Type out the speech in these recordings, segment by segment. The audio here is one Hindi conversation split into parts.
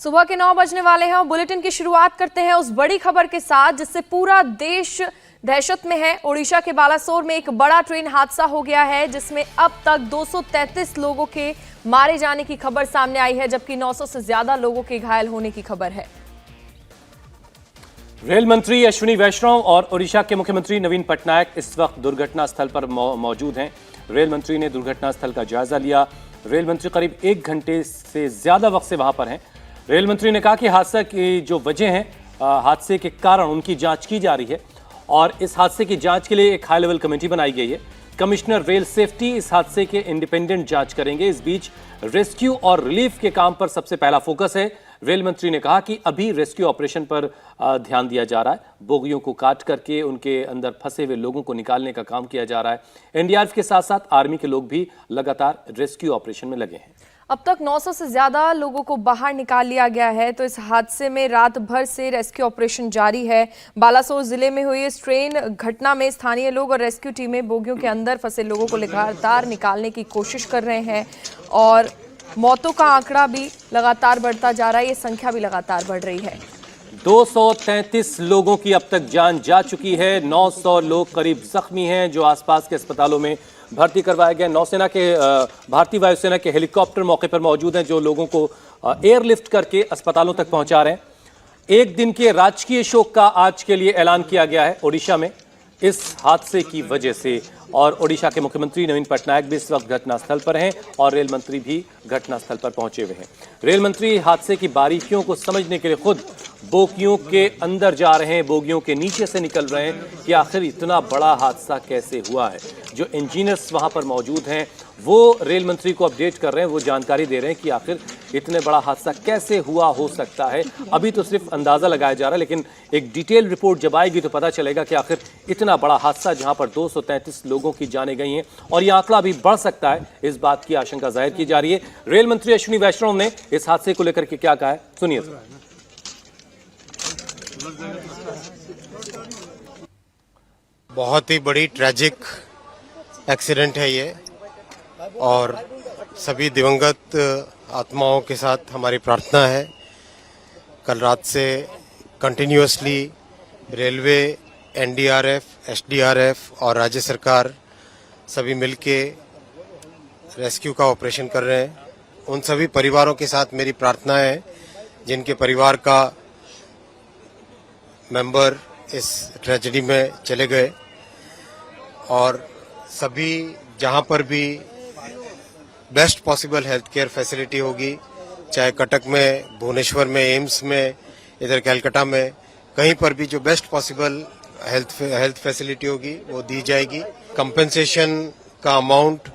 सुबह के 9 बजने वाले हैं और बुलेटिन की शुरुआत करते हैं उस बड़ी खबर के साथ जिससे पूरा देश दहशत में है। ओडिशा के बालासोर में एक बड़ा ट्रेन हादसा हो गया है जिसमें अब तक 233 लोगों के मारे जाने की खबर सामने आई है, जबकि 900 से ज्यादा लोगों के घायल होने की खबर है। रेल मंत्री अश्विनी वैष्णव और ओडिशा के मुख्यमंत्री नवीन पटनायक इस वक्त दुर्घटना स्थल पर मौजूद हैं। रेल मंत्री ने दुर्घटना स्थल का जायजा लिया। रेल मंत्री करीब 1 घंटे से ज्यादा वक्त से वहां पर हैं। रेल मंत्री ने कहा कि हादसा की जो वजह है, हादसे के कारण उनकी जांच की जा रही है और इस हादसे की जांच के लिए एक हाई लेवल कमेटी बनाई गई है। कमिश्नर रेल सेफ्टी इस हादसे के इंडिपेंडेंट जांच करेंगे। इस बीच रेस्क्यू और रिलीफ के काम पर सबसे पहला फोकस है। रेल मंत्री ने कहा कि अभी रेस्क्यू ऑपरेशन पर ध्यान दिया जा रहा है। बोगियों को काट करके उनके अंदर फंसे हुए लोगों को निकालने का काम किया जा रहा है। एनडीआरएफ के साथ साथ आर्मी के लोग भी लगातार रेस्क्यू ऑपरेशन में लगे हैं। अब तक 900 से ज्यादा लोगों को बाहर निकाल लिया गया है। तो इस हादसे में रात भर से रेस्क्यू ऑपरेशन जारी है। बालासोर जिले में हुई इस ट्रेन घटना में स्थानीय लोग और रेस्क्यू टीमें बोगियों के अंदर फंसे लोगों को लगातार निकालने की कोशिश कर रहे हैं और मौतों का आंकड़ा भी लगातार बढ़ता जा रहा है। ये संख्या भी लगातार बढ़ रही है। 233 लोगों की अब तक जान जा चुकी है। 900 लोग करीब जख्मी हैं जो आसपास के अस्पतालों में भर्ती करवाए गए। नौसेना के भारतीय वायुसेना के हेलीकॉप्टर मौके पर मौजूद हैं जो लोगों को एयरलिफ्ट करके अस्पतालों तक पहुंचा रहे हैं। एक दिन के राजकीय शोक का आज के लिए ऐलान किया गया है ओडिशा में इस हादसे की वजह से। और ओडिशा के मुख्यमंत्री नवीन पटनायक भी इस वक्त घटनास्थल पर हैं और रेल मंत्री भी घटनास्थल पर पहुंचे हुए हैं। रेल मंत्री हादसे की बारीकियों को समझने के लिए खुद बोगियों के अंदर जा रहे हैं, बोगियों के नीचे से निकल रहे हैं कि आखिर इतना बड़ा हादसा कैसे हुआ है। जो इंजीनियर्स वहां पर मौजूद हैं वो रेल मंत्री को अपडेट कर रहे हैं, वो जानकारी दे रहे हैं कि आखिर इतने बड़ा हादसा कैसे हुआ हो सकता है। अभी तो सिर्फ अंदाजा लगाया जा रहा है, लेकिन एक डिटेल रिपोर्ट जब आएगी तो पता चलेगा कि आखिर इतना बड़ा हादसा जहां पर 233 लोगों की जानें गई हैं और यह आंकड़ा भी बढ़ सकता है, इस बात की आशंका जाहिर की जा रही है। रेल मंत्री अश्विनी वैष्णव ने इस हादसे को लेकर के क्या कहा है, सुनिए। बहुत ही बड़ी ट्रैजिक एक्सीडेंट है ये और सभी दिवंगत आत्माओं के साथ हमारी प्रार्थना है। कल रात से कंटिन्यूअसली रेलवे, एनडीआरएफ, एसडीआरएफ और राज्य सरकार सभी मिलके रेस्क्यू का ऑपरेशन कर रहे हैं। उन सभी परिवारों के साथ मेरी प्रार्थना है जिनके परिवार का मेंबर इस ट्रेजेडी में चले गए और सभी जहां पर भी best possible health care facility होगी, चाहे कटक में, भुवनेश्वर में, एम्स में, इधर कलकत्ता में, कहीं पर भी जो बेस्ट पॉसिबल हेल्थ फैसिलिटी होगी वो दी जाएगी। कंपेंसेशन का अमाउंट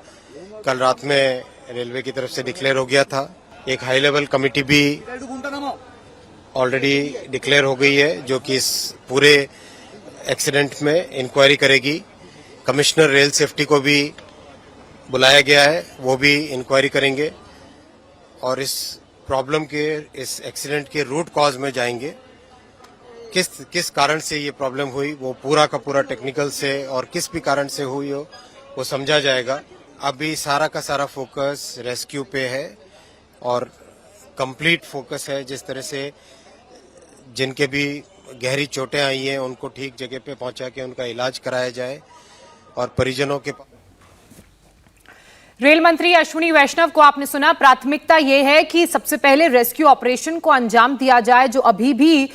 कल रात में रेलवे की तरफ से डिक्लेयर हो गया था। एक हाई लेवल कमेटी भी ऑलरेडी डिक्लेयर हो गई है जो कि इस पूरे एक्सीडेंट में इंक्वायरी करेगी। कमिश्नर रेल सेफ्टी को भी बुलाया गया है, वो भी इंक्वायरी करेंगे और इस प्रॉब्लम के, इस एक्सीडेंट के रूट कॉज में जाएंगे। किस कारण से ये प्रॉब्लम हुई वो पूरा का पूरा टेक्निकल से और किस भी कारण से हुई हो वो समझा जाएगा। अभी सारा का सारा फोकस रेस्क्यू पे है और कंप्लीट फोकस है जिस तरह से जिनके भी गहरी चोटें आई हैं उनको ठीक जगह पे पहुंचा के उनका इलाज कराया जाए और परिजनों के। रेल मंत्री अश्विनी वैष्णव को आपने सुना। प्राथमिकता ये है कि सबसे पहले रेस्क्यू ऑपरेशन को अंजाम दिया जाए। जो अभी भी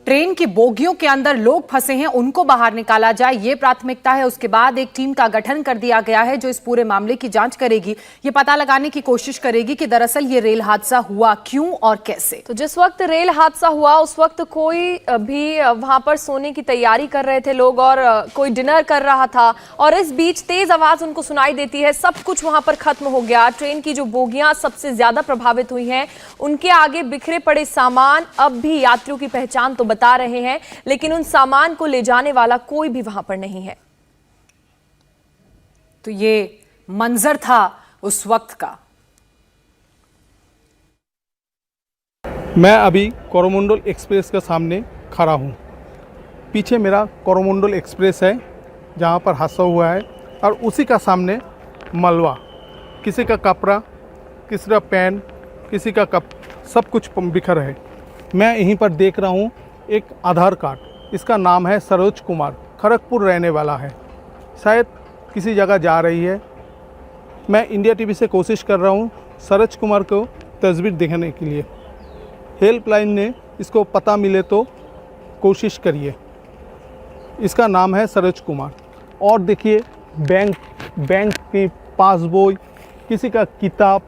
ट्रेन की बोगियों के अंदर लोग फंसे हैं उनको बाहर निकाला जाए, ये प्राथमिकता है। उसके बाद एक टीम का गठन कर दिया गया है जो इस पूरे मामले की जांच करेगी, ये पता लगाने की कोशिश करेगी कि दरअसल ये रेल हादसा हुआ क्यों और कैसे। तो जिस वक्त रेल हादसा हुआ उस वक्त कोई भी वहां पर सोने की तैयारी कर रहे थे लोग और कोई डिनर कर रहा था और इस बीच तेज आवाज उनको सुनाई देती है। सब कुछ वहां पर खत्म हो गया। ट्रेन की जो बोगियां सबसे ज्यादा प्रभावित हुई हैं उनके आगे बिखरे पड़े सामान अब भी यात्रियों की पहचान तो बता रहे हैं, लेकिन उन सामान को ले जाने वाला कोई भी वहां पर नहीं है। तो ये मंजर था उस वक्त का। मैं अभी कोरोमंडल एक्सप्रेस के सामने खड़ा हूं। पीछे मेरा कोरोमंडल एक्सप्रेस है जहां पर हादसा हुआ है और उसी का सामने मलबा, किसी का कपड़ा, किसी का पैन, किसी का सब कुछ बिखर है। मैं यहीं पर देख रहा हूँ एक आधार कार्ड, इसका नाम है सरोज कुमार, खड़गपुर रहने वाला है, शायद किसी जगह जा रही है। मैं इंडिया टीवी से कोशिश कर रहा हूँ सरोज कुमार को तस्वीर दिखाने के लिए। हेल्पलाइन ने इसको पता मिले तो कोशिश करिए। इसका नाम है सरोज कुमार। और देखिए बैंक की पासबुक, किसी का किताब,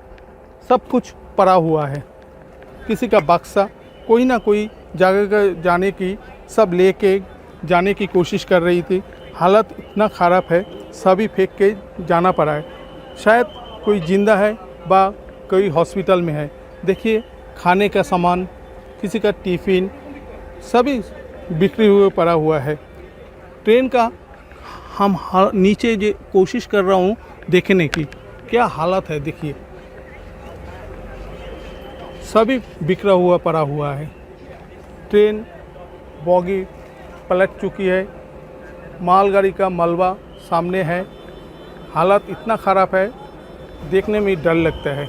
सब कुछ पड़ा हुआ है, किसी का बक्सा, कोई ना कोई जगह जाने की सब लेके जाने की कोशिश कर रही थी। हालत इतना ख़राब है, सभी फेंक के जाना पड़ा है। शायद कोई जिंदा है बा कोई हॉस्पिटल में है। देखिए खाने का सामान, किसी का टिफ़िन, सभी बिखरे हुए पड़ा हुआ है। ट्रेन का हम नीचे जो कोशिश कर रहा हूँ देखने की क्या हालत है, देखिए सभी बिखरा हुआ पड़ा हुआ है। ट्रेन बॉगी पलट चुकी है, मालगाड़ी का मलबा सामने है। हालत इतना ख़राब है, देखने में डर लगता है।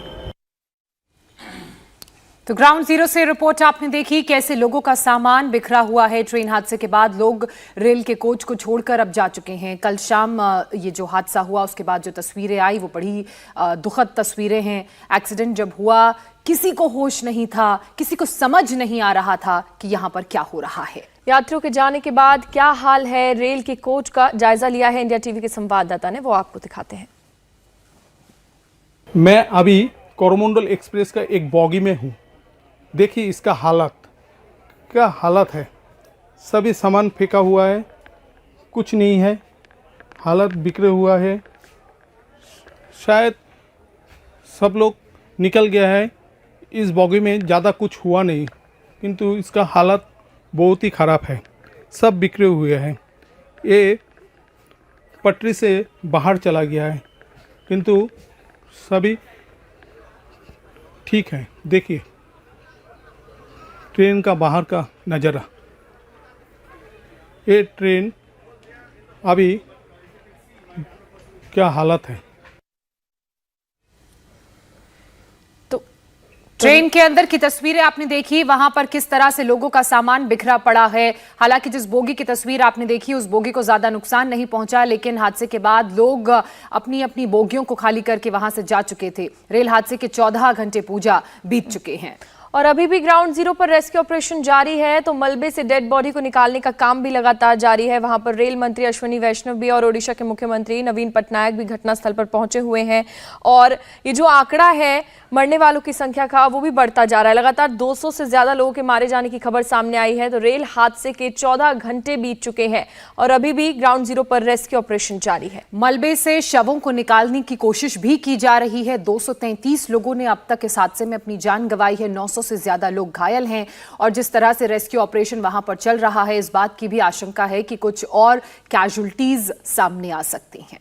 तो ग्राउंड जीरो से रिपोर्ट आपने देखी, कैसे लोगों का सामान बिखरा हुआ है। ट्रेन हादसे के बाद लोग रेल के कोच को छोड़कर अब जा चुके हैं। कल शाम ये जो हादसा हुआ उसके बाद जो तस्वीरें आई वो बड़ी दुखद तस्वीरें हैं। एक्सीडेंट जब हुआ किसी को होश नहीं था, किसी को समझ नहीं आ रहा था कि यहाँ पर क्या हो रहा है। यात्रियों के जाने के बाद क्या हाल है, रेल के कोच का जायजा लिया है इंडिया टीवी के संवाददाता ने, वो आपको दिखाते हैं। मैं अभी कोरोमंडल एक्सप्रेस का एक बॉगी में हूँ। देखिए इसका हालत, क्या हालत है। सभी सामान फेंका हुआ है, कुछ नहीं है, हालत बिखरे हुआ है। शायद सब लोग निकल गया है, इस बॉगी में ज़्यादा कुछ हुआ नहीं, किंतु इसका हालत बहुत ही ख़राब है, सब बिखरे हुए हैं। ये पटरी से बाहर चला गया है, किंतु सभी ठीक है। देखिए ट्रेन का बाहर का नज़ारा, ये ट्रेन अभी क्या हालत है। तो ट्रेन के अंदर की तस्वीरें आपने देखी, वहां पर किस तरह से लोगों का सामान बिखरा पड़ा है। हालांकि जिस बोगी की तस्वीर आपने देखी उस बोगी को ज्यादा नुकसान नहीं पहुंचा, लेकिन हादसे के बाद लोग अपनी अपनी बोगियों को खाली करके वहां से जा चुके थे। रेल हादसे के 14 घंटे पूजा बीत चुके हैं और अभी भी ग्राउंड जीरो पर रेस्क्यू ऑपरेशन जारी है। तो मलबे से डेड बॉडी को निकालने का काम भी लगातार जारी है। वहां पर रेल मंत्री अश्विनी वैष्णव भी और ओडिशा के मुख्यमंत्री नवीन पटनायक भी घटनास्थल पर पहुंचे हुए हैं। और ये जो आंकड़ा है मरने वालों की संख्या का, वो भी बढ़ता जा रहा है। लगातार 200 से ज्यादा लोगों के मारे जाने की खबर सामने आई है। तो रेल हादसे के 14 घंटे बीत चुके हैं और अभी भी ग्राउंड जीरो पर रेस्क्यू ऑपरेशन जारी है। मलबे से शवों को निकालने की कोशिश भी की जा रही है। 233 लोगों ने अब तक इस हादसे में अपनी जान गंवाई है, 900 से ज्यादा लोग घायल हैं। और जिस तरह से रेस्क्यू ऑपरेशन वहां पर चल रहा है, इस बात की भी आशंका है कि कुछ और कैजुअल्टीज सामने आ सकती हैं।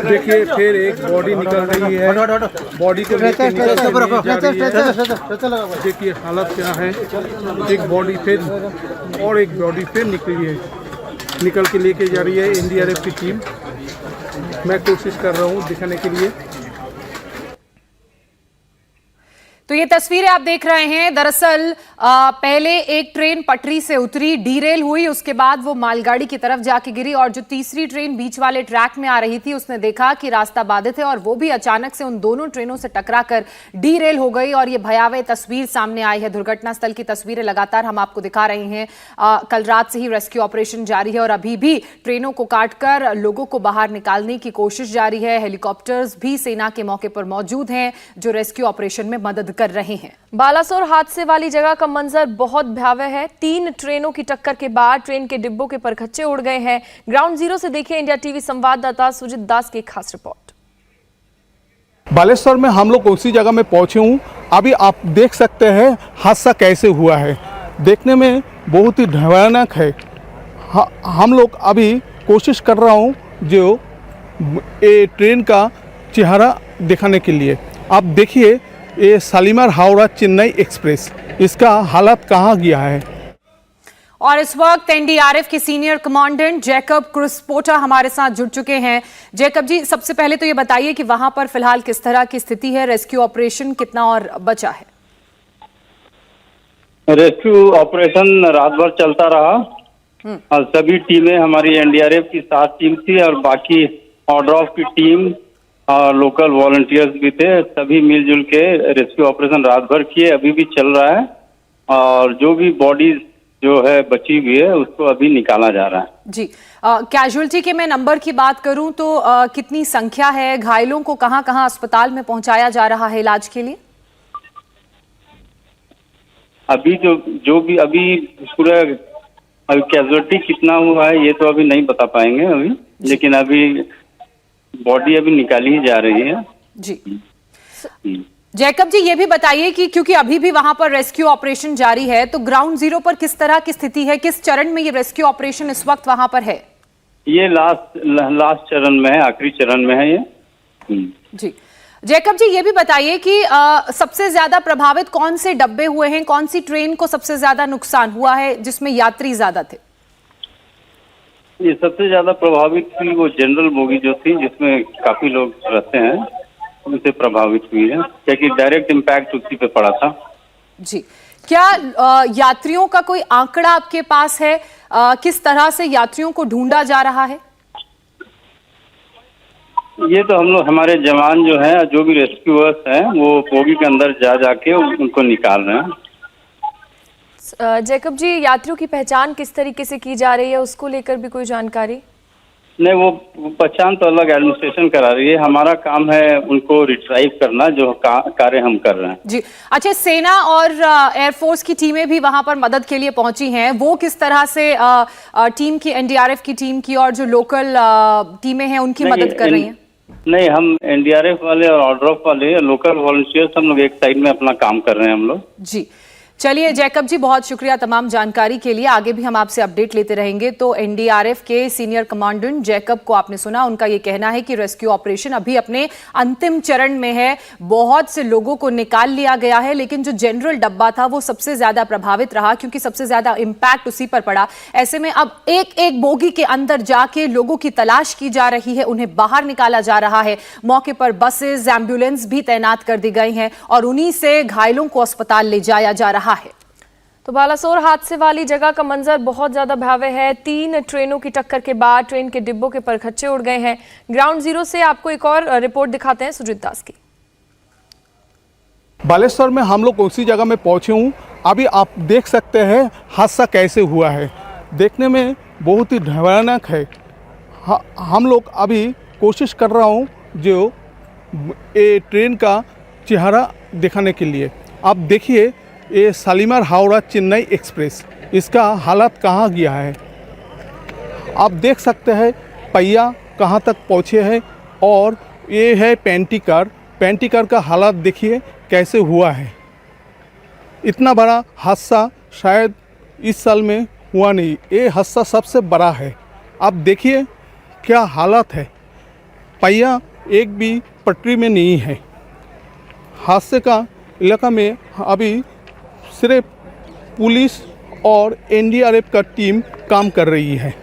देखिए फिर एक बॉडी निकल रही है, बॉडी को लेकर निकल जा रही है। देखिए हालत क्या है, एक बॉडी फिर और एक बॉडी फिर निकली है, निकल के लेके जा रही है एनडीआरएफ की टीम। मैं कोशिश कर रहा हूँ दिखाने के लिए। तो ये तस्वीरें आप देख रहे हैं, दरअसल पहले एक ट्रेन पटरी से उतरी, डीरेल हुई, उसके बाद वो मालगाड़ी की तरफ जाके गिरी और जो तीसरी ट्रेन बीच वाले ट्रैक में आ रही थी उसने देखा कि रास्ता बाधित है और वो भी अचानक से उन दोनों ट्रेनों से टकराकर डीरेल हो गई और ये भयावह तस्वीर सामने आई है। दुर्घटना स्थल की तस्वीरें लगातार हम आपको दिखा रहे हैं। कल रात से ही रेस्क्यू ऑपरेशन जारी है और अभी भी ट्रेनों को काटकर लोगों को बाहर निकालने की कोशिश जारी है। हेलीकॉप्टर्स भी सेना के मौके पर मौजूद हैं जो रेस्क्यू ऑपरेशन में मदद कर रहे हैं। बालासोर हादसे वाली जगह का मंजर बहुत भयावह है। 3 ट्रेनों की टक्कर के बाद ट्रेन के डिब्बों के परखच्चे उड़ गए हैं। ग्राउंड जीरो से देखिए इंडिया टीवी संवाददाता सुजीत दास की खास रिपोर्ट। बालेश्वर में हम लोग उसी जगह में पहुंचे हूँ। अभी आप देख सकते हैं हादसा कैसे हुआ है, देखने में बहुत ही भयानक है। हम लोग अभी कोशिश कर रहा हूँ जो ये ट्रेन का चेहरा दिखाने के लिए। आप देखिए ये शालीमार हावड़ा चेन्नई एक्सप्रेस, इसका हालत कहाँ गया है। और इस वक्त एनडीआरएफ के सीनियर कमांडेंट जैकब क्रिस्पोटा हमारे साथ जुड़ चुके हैं। जैकब जी, सबसे पहले तो ये बताइए कि वहां पर फिलहाल किस तरह की स्थिति है, रेस्क्यू ऑपरेशन कितना और बचा है? रेस्क्यू ऑपरेशन रात भर चलता रहा और सभी टीमें, हमारी एनडीआरएफ की 7 टीम थी और बाकी ऑर्डर ऑफ की टीम और लोकल वॉलंटियर्स भी थे, सभी मिलजुल के रेस्क्यू ऑपरेशन रात भर किए। अभी भी चल रहा है और जो भी बॉडीज जो है बची हुई है उसको अभी निकाला जा रहा है। जी, कैजुअलिटी के मैं नंबर की बात करूं तो कितनी संख्या है? घायलों को कहां कहां अस्पताल में पहुंचाया जा रहा है इलाज के लिए? अभी जो भी अभी पूरा अभी कैजुअलिटी कितना हुआ है ये तो अभी नहीं बता पाएंगे अभी, लेकिन अभी बॉडी अभी निकाली ही जा रही है। जी जैकब जी, ये भी बताइए कि क्योंकि अभी भी वहां पर रेस्क्यू ऑपरेशन जारी है, तो ग्राउंड जीरो पर किस तरह की स्थिति है? किस चरण में ये रेस्क्यू ऑपरेशन इस वक्त वहां पर है? ये लास्ट चरण में है, आखिरी चरण में है ये। जी जैकब जी, ये भी बताइए कि सबसे ज्यादा प्रभावित कौन से डब्बे हुए हैं? कौन सी ट्रेन को सबसे ज्यादा नुकसान हुआ है जिसमें यात्री ज्यादा थे? ये सबसे ज्यादा प्रभावित हुई वो जनरल बोगी जो थी, जिसमें काफी लोग रहते हैं, उनसे प्रभावित हुई है, क्योंकि डायरेक्ट इम्पैक्ट उसी पे पड़ा था। जी, क्या यात्रियों का कोई आंकड़ा आपके पास है? किस तरह से यात्रियों को ढूंढा जा रहा है? ये तो हम लोग, हमारे जवान जो हैं, जो भी रेस्क्यूअर्स हैं, वो बोगी के अंदर जाके उनको निकाल रहे हैं। जैकब जी, यात्रियों की पहचान किस तरीके से की जा रही है, उसको लेकर भी कोई जानकारी? नहीं, वो पहचान तो अलग एडमिनिस्ट्रेशन करा रही है, हमारा काम है उनको रिट्राइव करना, जो कार्य हम कर रहे हैं। जी अच्छा, सेना और एयरफोर्स की टीमें भी वहां पर मदद के लिए पहुंची हैं, वो किस तरह से टीम की, एनडीआरएफ की टीम की और जो लोकल टीमें हैं उनकी मदद कर रही हैं? नहीं, हम एनडीआरएफ वाले और ऑर्डर ऑफ वाले लोकल वॉलंटियर्स हम लोग एक साइड में अपना काम कर रहे हैं हम लोग। जी चलिए जैकब जी, बहुत शुक्रिया तमाम जानकारी के लिए। आगे भी हम आपसे अपडेट लेते रहेंगे। तो एनडीआरएफ के सीनियर कमांडेंट जैकब को आपने सुना, उनका ये कहना है कि रेस्क्यू ऑपरेशन अभी अपने अंतिम चरण में है। बहुत से लोगों को निकाल लिया गया है, लेकिन जो जनरल डब्बा था वो सबसे ज्यादा प्रभावित रहा, क्योंकि सबसे ज्यादा इम्पैक्ट उसी पर पड़ा। ऐसे में अब एक एक बोगी के अंदर जाके लोगों की तलाश की जा रही है, उन्हें बाहर निकाला जा रहा है। मौके पर बसेस, एम्बुलेंस भी तैनात कर दी गई हैं और उन्हीं से घायलों को अस्पताल ले जाया जा रहा है। तो बालासोर हादसे वाली जगह का मंजर बहुत ज्यादा भयावह है। 3 ट्रेनों की टक्कर के बाद ट्रेन के डिब्बों के परखच्चे उड़ गए हैं। ग्राउंड जीरो से आपको एक और रिपोर्ट दिखाते हैं सुजीत दास की। बालेश्वर में हम लोग उसी जगह में पहुंचे हूँ। अभी आप देख सकते हैं हादसा कैसे हुआ है, देखने में बहुत ही भयानक है। हम लोग अभी कोशिश कर रहा हूँ जो ये ट्रेन का चेहरा दिखाने के लिए। आप देखिए, ये शालीमार हावड़ा चेन्नई एक्सप्रेस, इसका हालत कहाँ गया है। आप देख सकते हैं पहिया कहाँ तक पहुँचे हैं। और ये है पेंटी कार का हालत देखिए कैसे हुआ है। इतना बड़ा हादसा शायद इस साल में हुआ नहीं, ये हादसा सबसे बड़ा है। आप देखिए क्या हालत है, पहिया एक भी पटरी में नहीं है। हादसे का इलाका में अभी सिर्फ पुलिस और एनडीआरएफ का टीम काम कर रही है।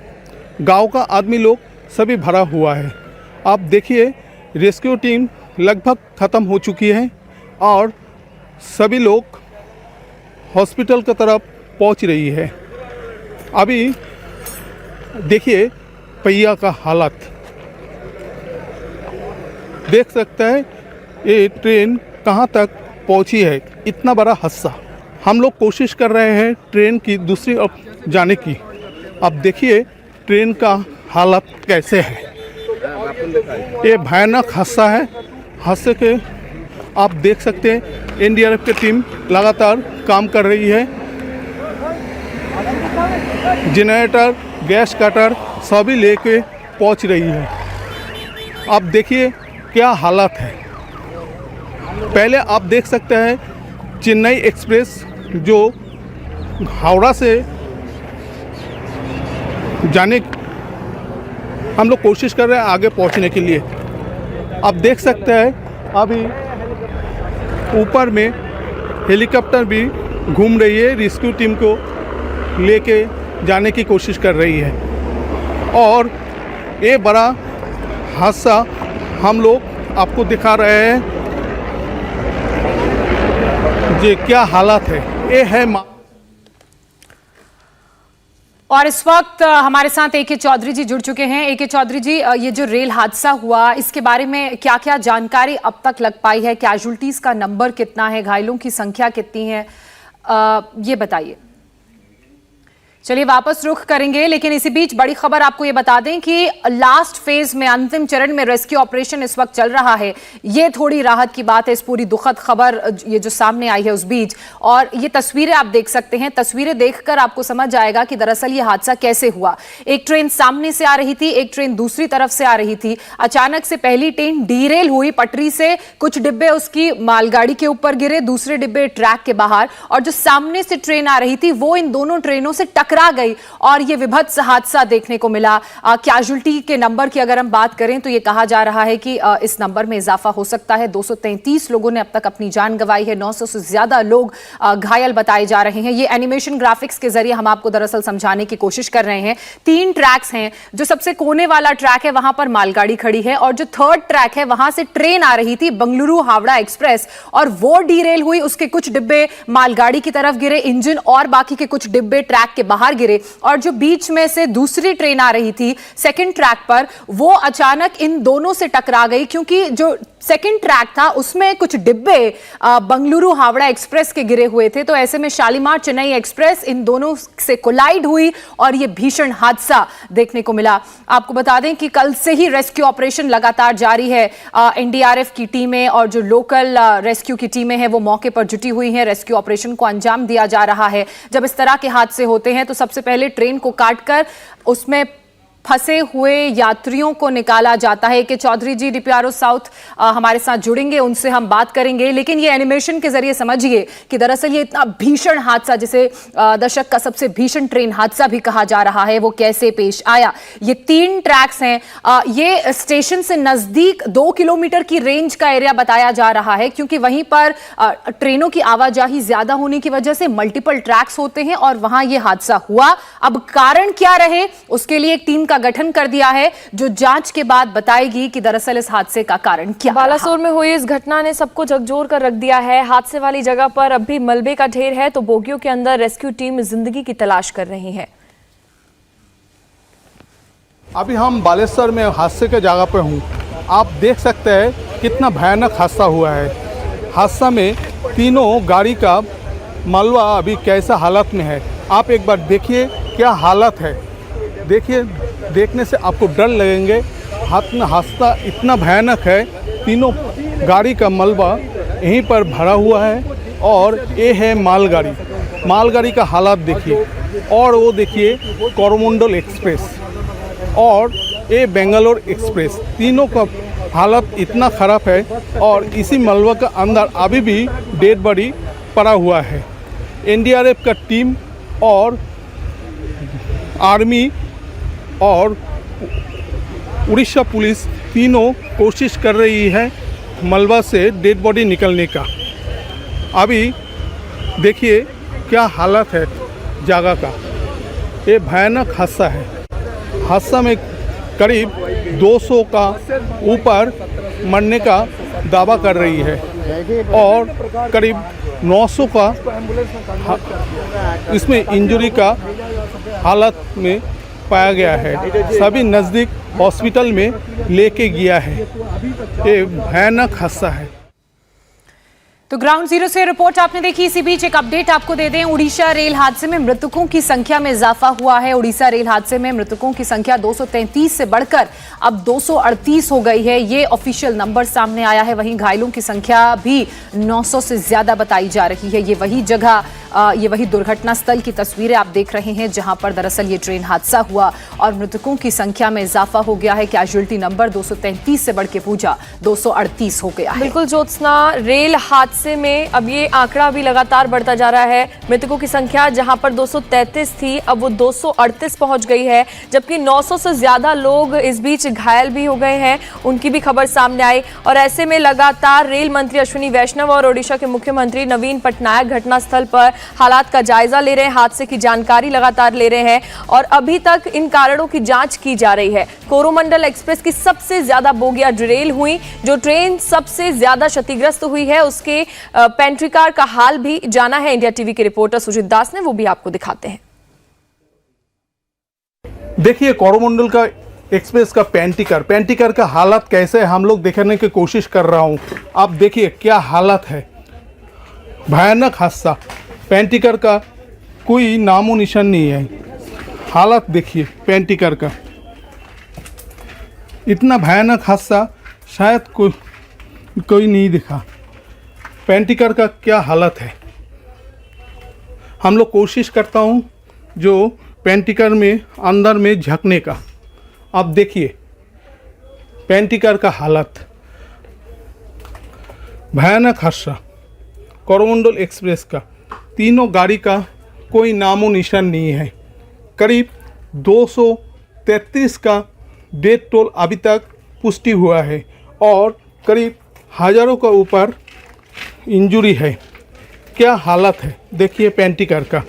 गांव का आदमी लोग सभी भरा हुआ है। आप देखिए रेस्क्यू टीम लगभग ख़त्म हो चुकी है और सभी लोग हॉस्पिटल की तरफ पहुंच रही है। अभी देखिए पहिया का हालत देख सकते हैं, ये ट्रेन कहां तक पहुंची है। इतना बड़ा हादसा। हम लोग कोशिश कर रहे हैं ट्रेन की दूसरी ओर जाने की। अब देखिए ट्रेन का हालत कैसे है। ये भयानक हादसा है। हादसे के आप देख सकते हैं एनडीआरएफ की टीम लगातार काम कर रही है। जनरेटर, गैस कटर सभी लेके पहुंच रही है। आप देखिए क्या हालत है। पहले आप देख सकते हैं चेन्नई एक्सप्रेस जो हावड़ा से जाने हम लोग कोशिश कर रहे हैं आगे पहुंचने के लिए। आप देख सकते हैं अभी ऊपर में हेलीकॉप्टर भी घूम रही है रेस्क्यू टीम को लेके जाने की कोशिश कर रही है। और ये बड़ा हादसा हम लोग आपको दिखा रहे हैं, ये क्या हालत है। ये है और इस वक्त हमारे साथ ए.के. चौधरी जी जुड़ चुके हैं। ए.के. चौधरी जी, ये जो रेल हादसा हुआ, इसके बारे में क्या क्या जानकारी अब तक लग पाई है? कैजुअल्टीज का नंबर कितना है, घायलों की संख्या कितनी है, ये बताइए। चलिए वापस रुख करेंगे, लेकिन इसी बीच बड़ी खबर आपको ये बता दें कि लास्ट फेज में, अंतिम चरण में रेस्क्यू ऑपरेशन इस वक्त चल रहा है। ये थोड़ी राहत की बात है, इस पूरी दुखद खबर ये जो सामने आई है उस बीच। और ये तस्वीरें आप देख सकते हैं, तस्वीरें देखकर आपको समझ आएगा कि दरअसल ये हादसा कैसे हुआ। एक ट्रेन सामने से आ रही थी, एक ट्रेन दूसरी तरफ से आ रही थी। अचानक से पहली ट्रेन डीरेल हुई पटरी से, कुछ डिब्बे उसकी मालगाड़ी के ऊपर गिरे, दूसरे डिब्बे ट्रैक के बाहर, और जो सामने से ट्रेन आ रही थी वो इन दोनों ट्रेनों से टकरा गई और ये विभत्स हादसा देखने को मिला। कैजुअल्टी के नंबर की अगर हम बात करें तो ये कहा जा रहा है कि इस नंबर में इजाफा हो सकता है। 233 लोगों ने अब तक अपनी जान गंवाई है, 900 से ज्यादा लोग घायल बताए जा रहे हैं। ये एनिमेशन ग्राफिक्स के जरिए हम आपको दरअसल समझाने की कोशिश कर रहे हैं। 3 ट्रैक्स हैं, जो सबसे कोने वाला ट्रैक है वहां पर मालगाड़ी खड़ी है, और जो थर्ड ट्रैक है वहां से ट्रेन आ रही थी बंगलुरु हावड़ा एक्सप्रेस, और वो डीरेल हुई। उसके कुछ डिब्बे मालगाड़ी की तरफ गिरे, इंजन और बाकी के कुछ डिब्बे ट्रैक के बाहर गिरे, और जो बीच में से दूसरी ट्रेन आ रही थी सेकंड ट्रैक पर, वो अचानक इन दोनों से टकरा गई, क्योंकि जो सेकंड ट्रैक था उसमें कुछ डिब्बे बंगलुरु हावड़ा एक्सप्रेस के गिरे हुए थे। तो ऐसे में शालीमार चेन्नई एक्सप्रेस इन दोनों से कोलाइड हुई और यह भीषण हादसा देखने को मिला। आपको बता दें कि कल से ही रेस्क्यू ऑपरेशन लगातार जारी है। एनडीआरएफ की टीमें और जो लोकल रेस्क्यू की टीमें हैं वो मौके पर जुटी हुई हैं। रेस्क्यू ऑपरेशन को अंजाम दिया जा रहा है। जब इस तरह के हादसे होते हैं तो सबसे पहले ट्रेन को काटकर उसमें फंसे हुए यात्रियों को निकाला जाता है। के चौधरी जी डीपीआरओ साउथ हमारे साथ जुड़ेंगे, उनसे हम बात करेंगे। लेकिन ये एनिमेशन के जरिए समझिए कि दरअसल ये इतना भीषण हादसा, जिसे दशक का सबसे भीषण ट्रेन हादसा भी कहा जा रहा है, वो कैसे पेश आया। ये 3 ट्रैक्स हैं। ये स्टेशन से नजदीक 2 किलोमीटर की रेंज का एरिया बताया जा रहा है, क्योंकि वहीं पर ट्रेनों की आवाजाही ज्यादा होने की वजह से मल्टीपल ट्रैक्स होते हैं और वहां ये हादसा हुआ। अब कारण क्या रहे, उसके लिए एक टीम का गठन कर दिया है, जो जांच के बाद बताएगी कि दरअसल इस हादसे का कारण क्या। बालासोर में हुई इस घटना ने सबको झकझोर कर रख दिया है। हादसे वाली जगह पर अब भी मलबे का ढेर है, तो बोगियों के अंदर रेस्क्यू टीम जिंदगी की तलाश कर रही है। अभी हम बालेश्वर में हादसे के जगह पे हूँ। आप देख सकते हैं कितना भयानक हादसा हुआ है। हादसा में तीनों गाड़ी का मलबा अभी कैसा हालत में है, आप एक बार देखिए क्या हालत है। देखिए, देखने से आपको डर लगेंगे। हादसा इतना भयानक है, तीनों गाड़ी का मलबा यहीं पर भरा हुआ है, और ये है मालगाड़ी। मालगाड़ी का हालत देखिए, और वो देखिए कोरोमंडल एक्सप्रेस और ये बेंगलोर एक्सप्रेस, तीनों का हालत इतना ख़राब है। और इसी मलबा के अंदर अभी भी डेड बॉडी पड़ा हुआ है। एनडीआरएफ का टीम और आर्मी और उड़ीसा पुलिस तीनों कोशिश कर रही है मलबा से डेड बॉडी निकलने का। अभी देखिए क्या हालत है जगह का। ये भयानक हादसा है। हादसा में करीब 200 का ऊपर मरने का दावा कर रही है, और करीब 900 का इसमें इंजरी का हालत में पाया गया है। सभी नज़दीक हॉस्पिटल में लेके गया है। ये भयानक हादसा है। तो ग्राउंड जीरो से रिपोर्ट आपने देखी। इसी बीच एक अपडेट आपको दे दें, उड़ीसा रेल हादसे में मृतकों की संख्या में इजाफा हुआ है। उड़ीसा रेल हादसे में मृतकों की संख्या 233 से बढ़कर अब 238 हो गई है। ये ऑफिशियल नंबर सामने आया है। वहीं घायलों की संख्या भी 900 से ज्यादा बताई जा रही है। ये वही जगह, ये वही दुर्घटना स्थल की तस्वीरें आप देख रहे हैं, जहां पर दरअसल ये ट्रेन हादसा हुआ और मृतकों की संख्या में इजाफा हो गया है। कैजुअल्टी नंबर 233 से बढ़ के पूजा 238 हो गया है। बिल्कुल ज्योत्सना, रेल हादसे हादसे में अब ये आंकड़ा भी लगातार बढ़ता जा रहा है। मृतकों की संख्या जहां पर 233 थी, अब वो 238 पहुंच गई है, जबकि 900 से ज्यादा लोग इस बीच घायल भी हो गए हैं, उनकी भी खबर सामने आई। और ऐसे में लगातार रेल मंत्री अश्विनी वैष्णव और ओडिशा के मुख्यमंत्री नवीन पटनायक घटनास्थल पर हालात का जायजा ले रहे हैं, हादसे की जानकारी लगातार ले रहे हैं और अभी तक इन कारणों की जांच की जा रही है। कोरोमंडल एक्सप्रेस की सबसे ज्यादा बोगियां डिरेल हुई, जो ट्रेन सबसे ज्यादा क्षतिग्रस्त हुई है उसके पेंट्री कार का हाल भी जाना है इंडिया टीवी के रिपोर्टर सुजीत दास ने, वो भी आपको दिखाते हैं। देखिए कोरोमंडल का एक्सप्रेस का पेंटी कार का हालत कैसे है, हम लोग देखने की कोशिश कर रहा हूं। आप देखिए क्या हालत है, भयानक हादसा। पेंटी कार का कोई नामो निशान नहीं है। हालत देखिए पेंटी कार का, इतना भयानक हादसा शायद कोई नहीं देखा। पेंटी कार का क्या हालत है, हम लोग कोशिश करता हूं जो पेंटी कार में अंदर में झकने का। आप देखिए पेंटी कार का हालत, भयानक हादसा कोरोमंडल एक्सप्रेस का। तीनों गाड़ी का कोई नामो निशान नहीं है। करीब 233 का डेथ टोल अभी तक पुष्टि हुआ है और करीब हज़ारों का ऊपर इंजरी है। क्या हालत है देखिए पेंटी कार का,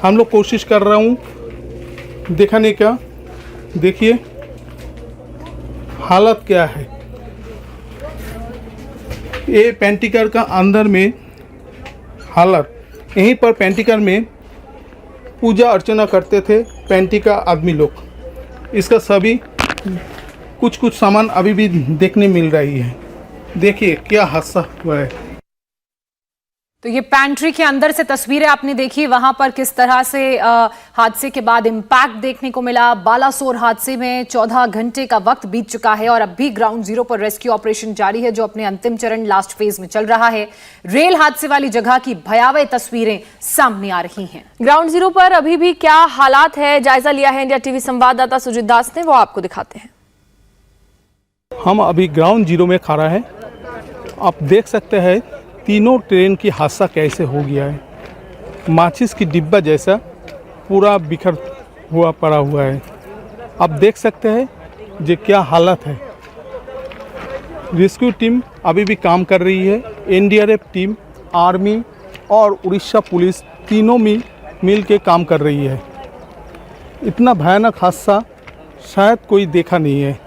हम लोग कोशिश कर रहा हूँ दिखाने का। देखिए हालत क्या है। ये पेंटी कार का अंदर में हालत, यहीं पर पेंटी कार में पूजा अर्चना करते थे पेंटी का आदमी लोग। इसका सभी कुछ सामान अभी भी देखने मिल रही है। देखिए क्या हादसा हुआ है। तो ये पैंट्री के अंदर से तस्वीरें आपने देखी, वहां पर किस तरह से हादसे के बाद इंपैक्ट देखने को मिला। बालासोर हादसे में 14 घंटे का वक्त बीत चुका है और अब भी ग्राउंड जीरो पर रेस्क्यू ऑपरेशन जारी है, जो अपने अंतिम चरण लास्ट फेज में चल रहा है। रेल हादसे वाली जगह की भयावह तस्वीरें सामने आ रही हैं। ग्राउंड जीरो पर अभी भी क्या हालात है, जायजा लिया है इंडिया टीवी संवाददाता सुजीत दास ने, वो आपको दिखाते हैं। हम अभी ग्राउंड जीरो में खड़ा है। आप देख सकते हैं तीनों ट्रेन की हादसा कैसे हो गया है। माचिस की डिब्बा जैसा पूरा बिखर हुआ पड़ा हुआ है। आप देख सकते हैं जो क्या हालत है। रेस्क्यू टीम अभी भी काम कर रही है। एनडीआरएफ टीम, आर्मी और उड़ीसा पुलिस तीनों मिल के काम कर रही है। इतना भयानक हादसा शायद कोई देखा नहीं है।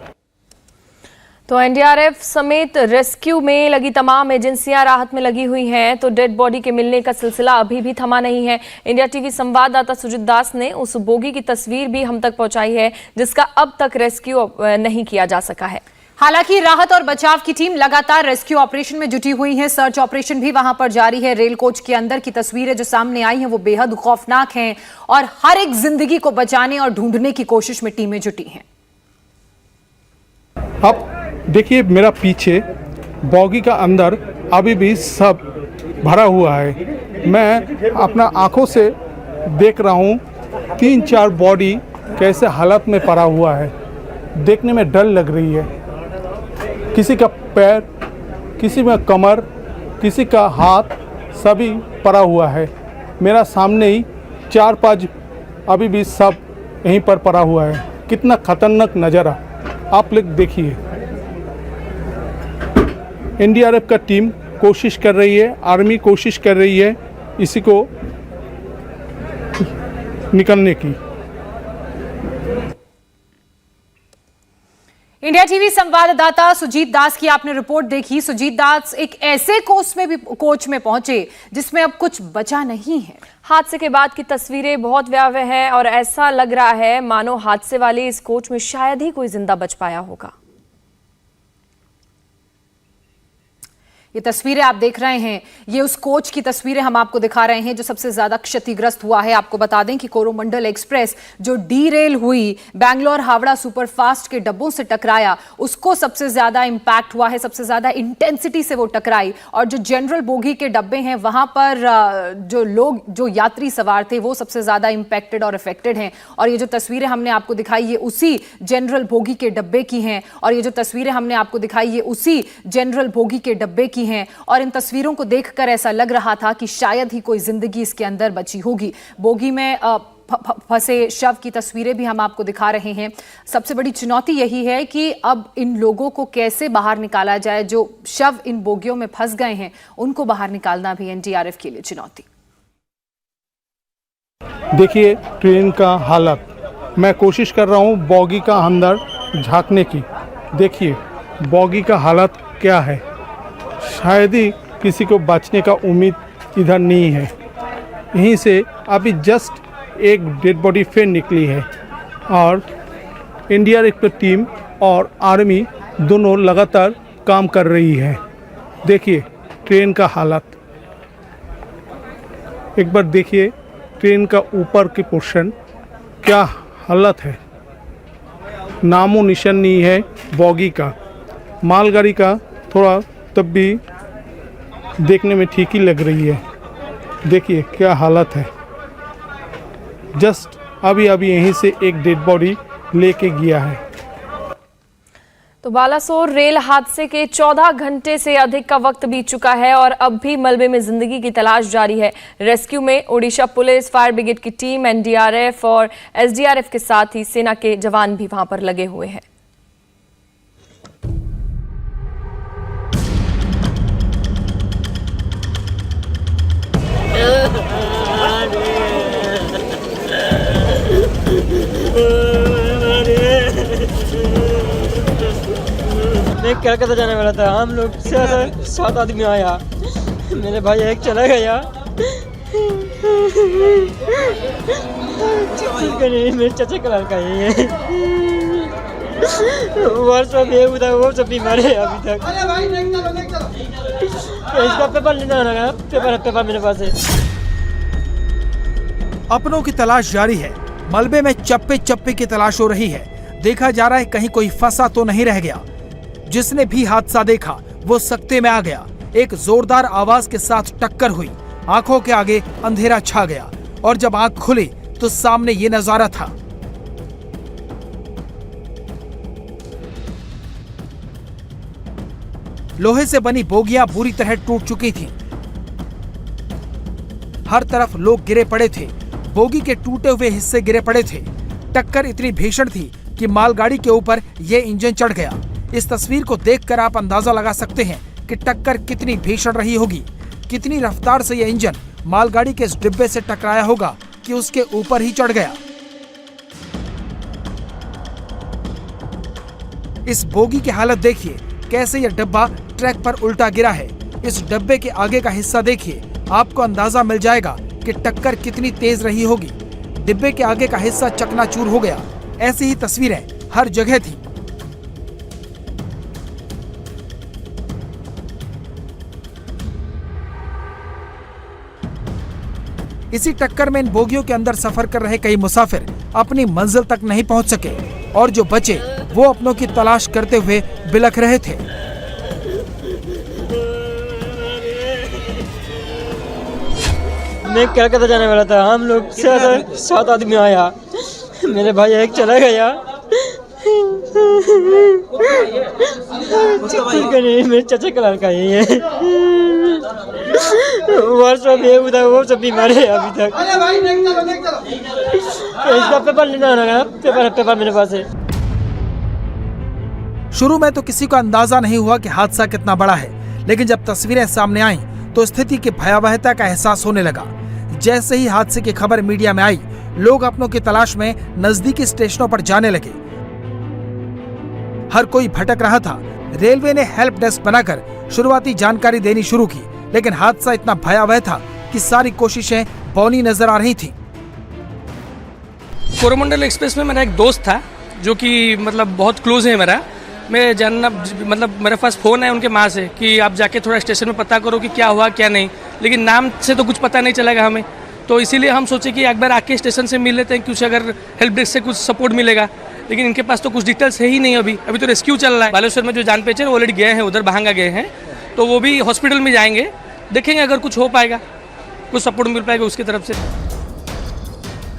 तो एनडीआरएफ समेत रेस्क्यू में लगी तमाम एजेंसियां राहत में लगी हुई हैं, तो डेड बॉडी के मिलने का सिलसिला अभी भी थमा नहीं है। इंडिया टीवी संवाददाता सुजीत दास ने उस बोगी की तस्वीर भी हम तक पहुंचाई है जिसका अब तक रेस्क्यू नहीं किया जा सका है। हालांकि राहत और बचाव की टीम लगातार रेस्क्यू ऑपरेशन में जुटी हुई है। सर्च ऑपरेशन भी वहां पर जारी है। रेल कोच के अंदर की तस्वीरें जो सामने आई हैं वो बेहद खौफनाक हैं और हर एक जिंदगी को बचाने और ढूंढने की कोशिश में टीमें जुटी हैं। अब देखिए मेरा पीछे बॉगी का अंदर अभी भी सब भरा हुआ है। मैं अपना आंखों से देख रहा हूँ 3-4 बॉडी कैसे हालत में पड़ा हुआ है। देखने में डर लग रही है। किसी का पैर, किसी में कमर, किसी का हाथ सभी पड़ा हुआ है। मेरा सामने ही 4-5 अभी भी सब यहीं पर पड़ा हुआ है। कितना खतरनाक नज़ारा आप लोग देखिए। एनडीआरएफ का टीम कोशिश कर रही है, आर्मी कोशिश कर रही है इसी को निकलने की। इंडिया टीवी संवाददाता सुजीत दास की आपने रिपोर्ट देखी। सुजीत दास एक ऐसे कोच में पहुंचे जिसमें अब कुछ बचा नहीं है। हादसे के बाद की तस्वीरें बहुत भयावह हैं और ऐसा लग रहा है मानो हादसे वाले इस कोच में शायद ही कोई जिंदा बच पाया होगा। ये तस्वीरें आप देख रहे हैं, ये उस कोच की तस्वीरें हम आपको दिखा रहे हैं जो सबसे ज्यादा क्षतिग्रस्त हुआ है। आपको बता दें कि कोरोमंडल एक्सप्रेस जो डीरेल हुई, बैंगलोर हावड़ा सुपरफास्ट के डब्बों से टकराया, उसको सबसे ज्यादा इंपैक्ट हुआ है, सबसे ज्यादा इंटेंसिटी से वो टकराई। और जो जनरल बोगी के डब्बे हैं वहां पर जो यात्री सवार थे वो सबसे ज्यादा इंपैक्टेड और अफेक्टेड हैं। और ये जो तस्वीरें हमने आपको दिखाई ये उसी जनरल बोगी के डब्बे की हैं और ये जो तस्वीरें हमने आपको दिखाई ये उसी जनरल बोगी के डब्बे की की हैं और इन तस्वीरों को देखकर ऐसा लग रहा था कि शायद ही कोई जिंदगी इसके अंदर बची होगी। बोगी में फंसे शव की तस्वीरें भी हम आपको दिखा रहे हैं। सबसे बड़ी चुनौती यही है कि अब इन लोगों को कैसे बाहर निकाला जाए। जो शव इन बोगियों में फंस गए हैं उनको बाहर निकालना भी एनडीआरएफ के लिए चुनौती। देखिए ट्रेन का हालत, मैं कोशिश कर रहा हूँ बॉगी का अंदर झांकने की। देखिए बॉगी का हालत क्या है। शायद ही किसी को बचने का उम्मीद इधर नहीं है। यहीं से अभी जस्ट एक डेड बॉडी फिर निकली है और एनडीआरएफ की टीम और आर्मी दोनों लगातार काम कर रही है। देखिए ट्रेन का हालत एक बार देखिए, ट्रेन का ऊपर की पोर्शन क्या हालत है। नामो निशान नहीं है बॉगी का। मालगाड़ी का थोड़ा तब भी देखने में ठीक ही लग रही है। देखिए क्या हालत है। जस्ट अभी यहीं से एक डेड बॉडी लेके गया है। तो बालासोर रेल हादसे के 14 घंटे से अधिक का वक्त बीत चुका है और अब भी मलबे में जिंदगी की तलाश जारी है। रेस्क्यू में ओडिशा पुलिस, फायर ब्रिगेड की टीम, एनडीआरएफ और एसडीआरएफ के साथ ही सेना के जवान भी वहां पर लगे हुए हैं। मैं कलकत्ता जाने वाला था। हम लोग 7 आदमी आया। मेरे भाई एक चला गया। मेरे चाचा का लड़का है। वो सब ये उधर वो सब बीमार है अभी तक। इसका पेपर लेना लगा। पेपर मेरे पास है। अपनों की तलाश जारी है। मलबे में चप्पे चप्पे की तलाश हो रही है। देखा जा रहा है कहीं कोई फंसा तो नहीं रह गया। जिसने भी हादसा देखा वो सकते में आ गया। एक जोरदार आवाज के साथ टक्कर हुई। आंखों के आगे अंधेरा छा गया और जब आंख खुली तो सामने ये नजारा था। लोहे से बनी बोगियां बुरी तरह टूट चुकी थीं। हर तरफ लोग गिरे पड़े थे। बोगी के टूटे हुए हिस्से गिरे पड़े थे। टक्कर इतनी भीषण थी कि मालगाड़ी के ऊपर ये इंजन चढ़ गया। इस तस्वीर को देखकर आप अंदाजा लगा सकते हैं कि टक्कर कितनी भीषण रही होगी। कितनी रफ्तार से यह इंजन मालगाड़ी के इस डिब्बे से टकराया होगा कि उसके ऊपर ही चढ़ गया। इस बोगी की हालत देखिए, कैसे यह डब्बा ट्रैक पर उल्टा गिरा है। इस डब्बे के आगे का हिस्सा देखिए, आपको अंदाजा मिल जाएगा कि टक्कर कितनी तेज रही होगी। डिब्बे के आगे का हिस्सा चकनाचूर हो गया। ऐसी ही तस्वीरें हर जगह थी। इसी टक्कर में इन बोगियों के अंदर सफर कर रहे कई मुसाफिर अपनी मंजिल तक नहीं पहुंच सके और जो बचे वो अपनों की तलाश करते हुए बिलख रहे थे। मैं कलकत्ता जाने वाला था। हम लोग 7 आदमी आया। मेरे भाई एक चला गया। मेरे चाचा का लड़का है। वो सब ये उधर वो सब बीमार है अभी तक। इसका पेपर लेना लगा। पेपर मेरे पास है। शुरू में तो किसी को अंदाजा नहीं हुआ कि हादसा कितना बड़ा है, लेकिन जब तस्वीरें सामने आईं तो स्थिति की भयावहता का एहसास होने लगा। जैसे ही हादसे की खबर मीडिया में आई, लोग अपनों की तलाश में नजदीकी स्टेशनों पर जाने लगे। हर कोई भटक रहा था। रेलवे ने हेल्प डेस्क बनाकर शुरुआती जानकारी देनी शुरू की, लेकिन हादसा इतना भयावह था कि सारी कोशिशें बौनी नजर आ रही थी। कोरोमंडल एक्सप्रेस में मेरा एक दोस्त था जो कि मतलब बहुत क्लोज है मेरा। मैं जानना मतलब मेरे पास फ़ोन है उनके माँ से कि आप जाके थोड़ा स्टेशन में पता करो कि क्या हुआ क्या नहीं, लेकिन नाम से तो कुछ पता नहीं चलेगा हमें। तो इसीलिए हम सोचे कि एक बार आके स्टेशन से मिल लेते हैं, कुछ अगर हेल्प डेस्क से कुछ सपोर्ट मिलेगा। लेकिन इनके पास तो कुछ डिटेल्स है ही नहीं। अभी तो रेस्क्यू चल रहा है। बालेश्वर में जो जान पहचान ऑलरेडी गए हैं, उधर बहांगा गए हैं, तो वो भी हॉस्पिटल में जाएंगे। देखेंगे अगर कुछ हो पाएगा, कुछ सपोर्ट मिल पाएगा उसकी तरफ से।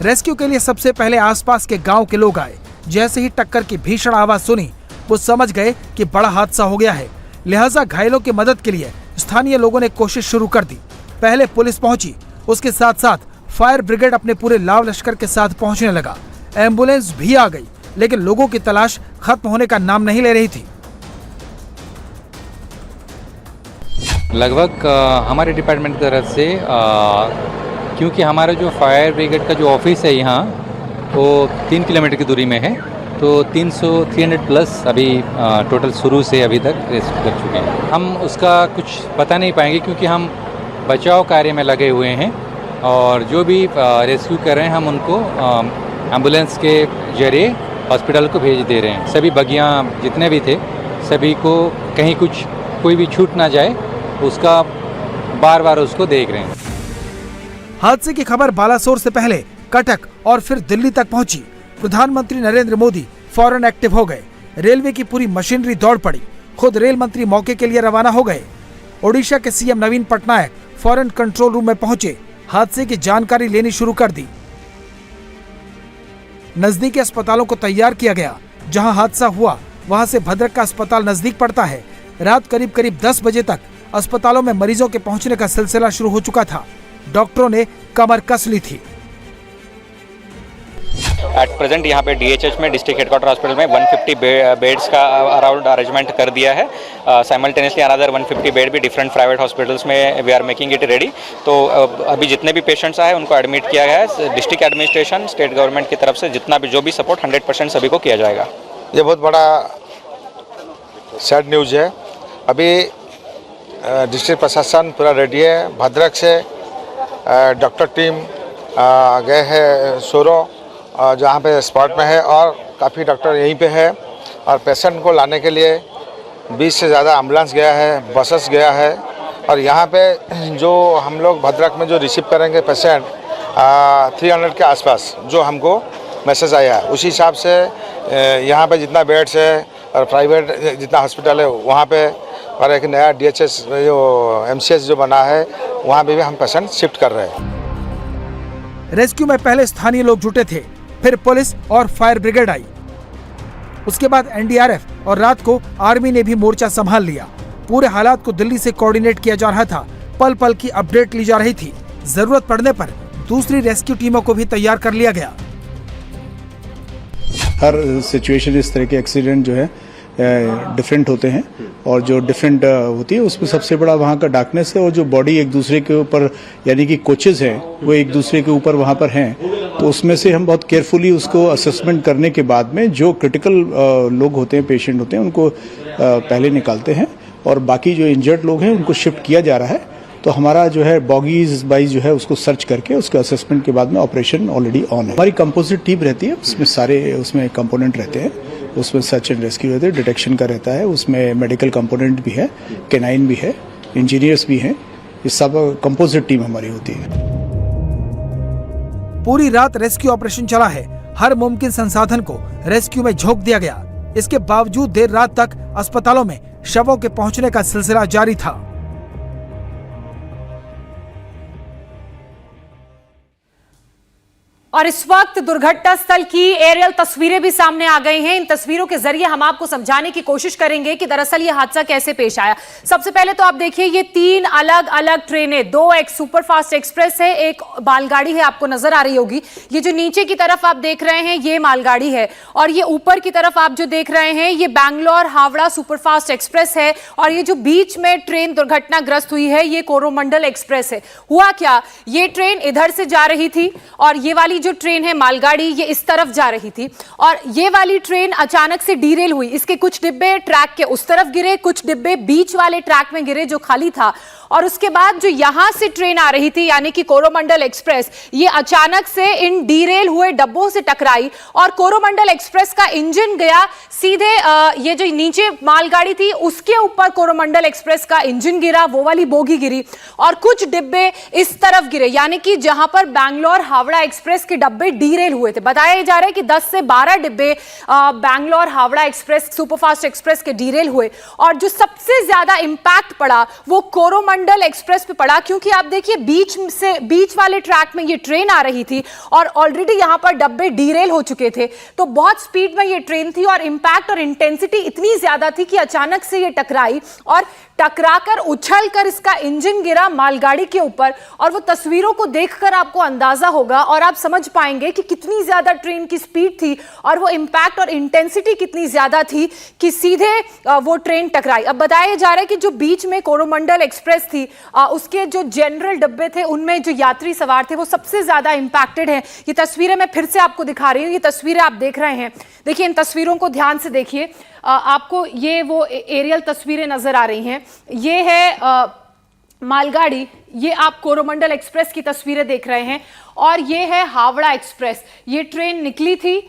रेस्क्यू के लिए सबसे पहले आसपास के गांव के लोग आए। जैसे ही टक्कर की भीषण आवाज सुनी, वो समझ गए कि बड़ा हादसा हो गया है। लिहाजा घायलों की मदद के लिए स्थानीय लोगों ने कोशिश शुरू कर दी। पहले पुलिस पहुंची, उसके साथ साथ फायर ब्रिगेड अपने पूरे लाव लश्कर के साथ पहुंचने लगा। एम्बुलेंस भी आ गई, लेकिन लोगों की तलाश खत्म होने का नाम नहीं ले रही थी। लगभग हमारे डिपार्टमेंट की तरफ से क्योंकि हमारा जो फायर ब्रिगेड का जो ऑफिस है यहाँ वो 3 किलोमीटर की दूरी में है, तो 300 प्लस अभी टोटल शुरू से अभी तक रेस्क्यू कर चुके हैं। हम उसका कुछ पता नहीं पाएंगे क्योंकि हम बचाव कार्य में लगे हुए हैं और जो भी रेस्क्यू कर रहे हैं हम उनको एम्बुलेंस के जरिए हॉस्पिटल को भेज दे रहे हैं। सभी बगियाँ जितने भी थे सभी को कहीं कुछ कोई भी छूट ना जाए उसका बार बार उसको देख रहे हैं। हादसे की खबर बालासोर से पहले कटक और फिर दिल्ली तक पहुंची। प्रधानमंत्री नरेंद्र मोदी फौरन एक्टिव हो गए। रेलवे की पूरी मशीनरी दौड़ पड़ी। खुद रेल मंत्री मौके के लिए रवाना हो गए। ओडिशा के सीएम नवीन पटनायक फौरन कंट्रोल रूम में पहुंचे, हादसे की जानकारी लेनी शुरू कर दी। नजदीकी अस्पतालों को तैयार किया गया। जहां हादसा हुआ वहां से भद्रक का अस्पताल नजदीक पड़ता है। रात करीब 10 बजे तक अस्पतालों में मरीजों के पहुंचने का सिलसिला शुरू हो चुका था। डॉक्टरों ने कमर कस ली थी। एट प्रेजेंट यहाँ पे DHH में डिस्ट्रिक्ट हेडक्वार्टर हॉस्पिटल में 150 बेड्स का अराउंड अरेंजमेंट कर दिया है। साइमल्टेनियसली अनदर 150 बेड भी डिफरेंट प्राइवेट हॉस्पिटल्स में we are making it ready. तो अभी जितने भी पेशेंट्स आए उनको एडमिट किया गया है। डिस्ट्रिक्ट एडमिनिस्ट्रेशन स्टेट गवर्नमेंट की तरफ से जितना भी जो भी सपोर्ट 100% सभी को किया जाएगा। ये बहुत बड़ा सैड न्यूज़ है। अभी डिस्ट्रिक्ट प्रशासन पूरा रेडी है। भद्रक से डॉक्टर टीम गए हैं सोरो जहाँ पे स्पॉट में है और काफ़ी डॉक्टर यहीं पे है और पेशेंट को लाने के लिए 20 से ज़्यादा एम्बुलेंस गया है, बसेस गया है और यहाँ पे जो हम लोग भद्रक में जो रिसीव करेंगे पेशेंट 300 के आसपास जो हमको मैसेज आया है उसी हिसाब से यहाँ पे जितना बेड्स है और प्राइवेट जितना हॉस्पिटल है वहाँ पे और एक नया DHS जो MCS जो बना है वहाँ पे भी हम पेशेंट शिफ्ट कर रहे हैं। रेस्क्यू में पहले स्थानीय लोग जुटे थे, फिर पुलिस और फायर ब्रिगेड आई। उसके बाद NDRF और रात को आर्मी ने भी मोर्चा संभाल लिया। पूरे हालात को दिल्ली से कोऑर्डिनेट किया जा रहा था। पल पल की अपडेट ली जा रही थी। जरूरत पड़ने पर दूसरी रेस्क्यू टीमों को भी तैयार कर लिया गया। हर सिचुएशन इस तरह के एक्सीडेंट जो है डिफरेंट होते हैं और जो डिफरेंट होती है उसमें सबसे बड़ा वहाँ का डार्कनेस है और जो बॉडी एक दूसरे के ऊपर यानी कि कोचेज हैं वो एक दूसरे के ऊपर वहाँ पर हैं, तो उसमें से हम बहुत केयरफुली उसको असेसमेंट करने के बाद में जो क्रिटिकल लोग होते हैं, पेशेंट होते हैं, उनको पहले निकालते हैं और बाकी जो इंजर्ड लोग हैं उनको शिफ्ट किया जा रहा है। तो हमारा जो है बॉगीज वाइज जो है उसको सर्च करके उसके असेसमेंट के बाद में ऑपरेशन ऑलरेडी ऑन है। हमारी कंपोजिट टीम रहती है, उसमें सारे उसमें कंपोनेंट रहते हैं, उसमें सर्च एंड रेस्क्यू रहते हैं, डिटेक्शन का रहता है, उसमें मेडिकल कंपोनेंट भी है, कैनाइन भी है, इंजीनियर्स भी हैं, ये सब कंपोजिट टीम हमारी होती है। पूरी रात रेस्क्यू ऑपरेशन चला है। हर मुमकिन संसाधन को रेस्क्यू में झोंक दिया गया। इसके बावजूद देर रात तक अस्पतालों में शवों के पहुंचने का सिलसिला जारी था। और इस वक्त दुर्घटना स्थल की एरियल तस्वीरें भी सामने आ गई हैं। इन तस्वीरों के जरिए हम आपको समझाने की कोशिश करेंगे कि दरअसल ये हादसा कैसे पेश आया। सबसे पहले तो आप देखिए, ये 3 अलग अलग ट्रेनें, 2 एक सुपरफास्ट एक्सप्रेस है, एक मालगाड़ी है, आपको नजर आ रही होगी। ये जो नीचे की तरफ आप देख रहे हैं ये मालगाड़ी है और ये ऊपर की तरफ आप जो देख रहे हैं ये बैंगलोर हावड़ा सुपरफास्ट एक्सप्रेस है और ये जो बीच में ट्रेन दुर्घटनाग्रस्त हुई है ये कोरोमंडल एक्सप्रेस है। हुआ क्या, ये ट्रेन इधर से जा रही थी और ये वाली जो ट्रेन है मालगाड़ी ये इस तरफ जा रही थी और ये वाली ट्रेन अचानक से डीरेल हुई। इसके कुछ डिब्बे ट्रैक के उस तरफ गिरे, कुछ डिब्बे बीच वाले ट्रैक में गिरे जो खाली था और उसके बाद जो यहां से ट्रेन आ रही थी यानी कि कोरोमंडल एक्सप्रेस ये अचानक से इन डीरेल हुए डब्बों से टकराई और कोरोमंडल एक्सप्रेस का इंजन गया सीधे ये जो नीचे मालगाड़ी थी उसके ऊपर कोरोमंडल एक्सप्रेस का इंजन गिरा, वो वाली बोगी गिरी और कुछ डिब्बे इस तरफ गिरे यानी कि जहां पर बैंगलोर हावड़ा एक्सप्रेस के डब्बे डीरेल हुए थे। बताया जा रहा है कि 10 से 12 डिब्बे Bangalore Howrah express superfast express के डीरेल हुए और जो सबसे ज्यादा इंपैक्ट पड़ा वो कोरोमंडल एक्सप्रेस पे पड़ा, क्योंकि आप देखिए बीच वाले ट्रैक में ये ट्रेन आ रही थी और ऑलरेडी यहां पर डब्बे डीरेल हो चुके थे। तो बहुत स्पीड में ये ट्रेन थी और इंपैक्ट और इंटेंसिटी इतनी ज्यादा थी कि अचानक से ये टकराई और टकराकर उछलकर इसका इंजन गिरा मालगाड़ी के ऊपर। और वो तस्वीरों को देखकर आपको अंदाजा होगा और आप समझ पाएंगे कि कितनी ज्यादा ट्रेन की स्पीड थी और वो इंपैक्ट और इंटेंसिटी कितनी ज्यादा थी कि सीधे वो ट्रेन टकराई। अब बताया जा रहा है कि जो बीच में कोरोमंडल एक्सप्रेस थी उसके जो जनरल डब्बे थे उनमें जो यात्री सवार थे वो सबसे ज्यादा इंपैक्टेड हैं। ये तस्वीरें मैं फिर से आपको दिखा रही हूँ, ये तस्वीरें आप देख रहे हैं। देखिए इन तस्वीरों को ध्यान से देखिए, आपको ये वो एरियल तस्वीरें नजर आ रही हैं। ये है मालगाड़ी, ये आप कोरोमंडल एक्सप्रेस की तस्वीरें देख रहे हैं और ये है हावड़ा एक्सप्रेस। ये ट्रेन निकली थी।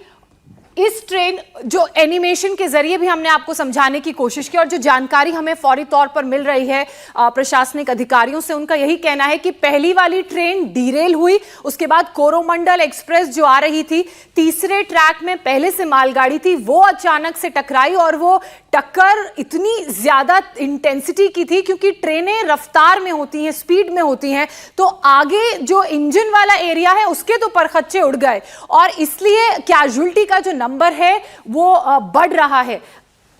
इस ट्रेन जो एनिमेशन के जरिए भी हमने आपको समझाने की कोशिश की और जो जानकारी हमें फौरी तौर पर मिल रही है प्रशासनिक अधिकारियों से, उनका यही कहना है कि पहली वाली ट्रेन डीरेल हुई, उसके बाद कोरोमंडल एक्सप्रेस जो आ रही थी तीसरे ट्रैक में पहले से मालगाड़ी थी वो अचानक से टकराई और वो टक्कर इतनी ज्यादा इंटेंसिटी की थी क्योंकि ट्रेनें रफ्तार में होती हैं, स्पीड में होती हैं, तो आगे जो इंजन वाला एरिया है उसके तो परखच्चे उड़ गए और इसलिए कैजुअल्टी का जो नंबर है वो बढ़ रहा है।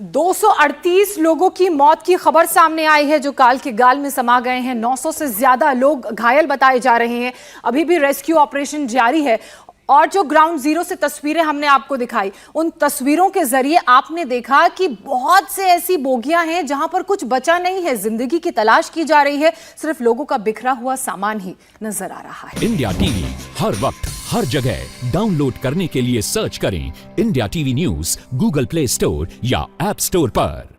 238 लोगों की मौत की खबर सामने आई है जो काल के गाल में समा गए हैं। 900 से ज्यादा लोग घायल बताए जा रहे हैं। अभी भी रेस्क्यू ऑपरेशन जारी है और जो ग्राउंड जीरो से तस्वीरें हमने आपको दिखाई, उन तस्वीरों के जरिए आपने देखा कि बहुत से ऐसी बोगियां हैं जहां पर कुछ बचा नहीं है, जिंदगी की तलाश की जा रही है, सिर्फ लोगों का बिखरा हुआ सामान ही नजर आ रहा है। इंडिया टीवी हर वक्त हर जगह डाउनलोड करने के लिए सर्च करें India TV news Google play store या ऐप स्टोर पर।